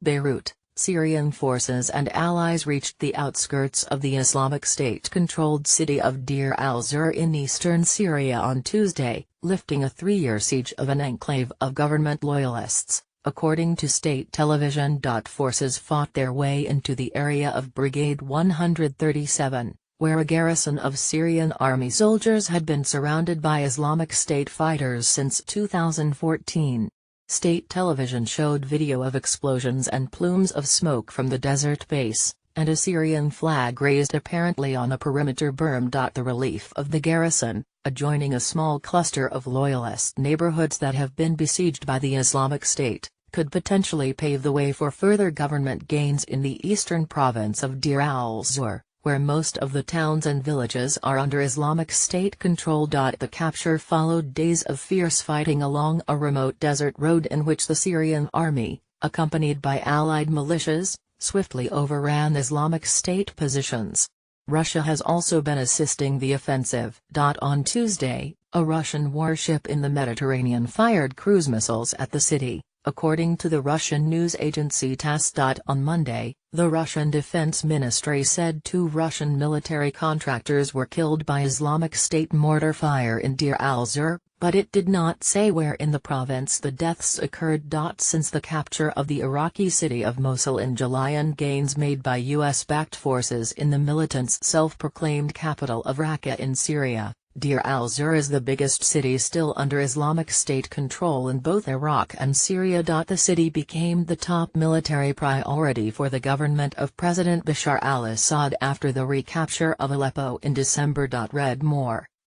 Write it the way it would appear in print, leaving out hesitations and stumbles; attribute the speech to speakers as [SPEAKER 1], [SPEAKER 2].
[SPEAKER 1] Beirut, Syrian forces and allies reached the outskirts of the Islamic State-controlled city of Deir al-Zour in eastern Syria on Tuesday, lifting a 3-year siege of an enclave of government loyalists, according to state television. Forces fought their way into the area of Brigade 137, where a garrison of Syrian army soldiers had been surrounded by Islamic State fighters since 2014. State television showed video of explosions and plumes of smoke from the desert base, and a Syrian flag raised apparently on a perimeter berm. The relief of the garrison, adjoining a small cluster of loyalist neighborhoods that have been besieged by the Islamic State, could potentially pave the way for further government gains in the eastern province of Deir al-Zour, where most of the towns and villages are under Islamic State control. The capture followed days of fierce fighting along a remote desert road in which the Syrian army, accompanied by allied militias, swiftly overran Islamic State positions. Russia has also been assisting the offensive. On Tuesday, a Russian warship in the Mediterranean fired cruise missiles at the city, according to the Russian news agency TASS. On Monday, the Russian Defense Ministry said 2 Russian military contractors were killed by Islamic State mortar fire in Deir al-Zour, but it did not say where in the province the deaths occurred. Since the capture of the Iraqi city of Mosul in July and gains made by US-backed forces in the militants' self-proclaimed capital of Raqqa in Syria, Deir al-Zour is the biggest city still under Islamic State control in both Iraq and Syria. The city became the top military priority for the government of President Bashar al-Assad after the recapture of Aleppo in December. Read more.